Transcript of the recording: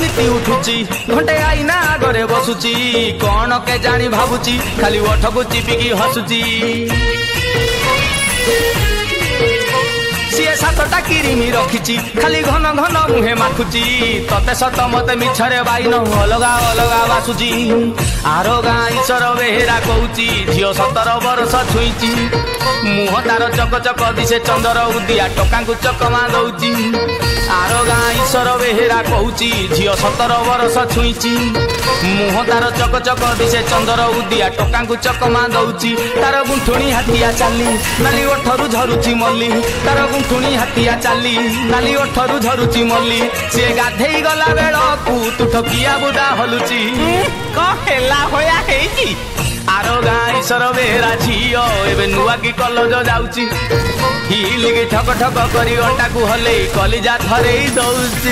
नीति उठुची घंटे आईना आगरे बसुची कौन के जानी भावुची खाली ओठ को चिपिकी हसुची सीए सातटा किरीमी रखिची खाली घन घन मुहे माखुची तते सत मते मिछरे बाइन अलगा अलगा बासुची आरो गाँ ईश्वर बेहेरा कहूची झील 17 वर्ष छुईची मुह तार चक चक दिशे चंदर उदिया टका को चकमा दौची आरो गाँ ईश्वर बेहेरा कहूची झील 17 वर्ष छुईची मुह तार चक चक दिशे चंदर उदिया टका को चकमा दौची तार गुंठुणी हाथिया चाली नाली ओठरू झरुची मल्ली तार गुंठुणी हाथिया चाली नाली ओठरू झरुची मल्ली से गाधेई गला बेलकू तू ठकिया बुदा हलुची कहेला होया हेची आरो गाँ ईश्वर बेहेरा झील एबे नुआ की कलज जाउची हिल के ठक ठक करी अटा को हले कलिजा थरे दौची।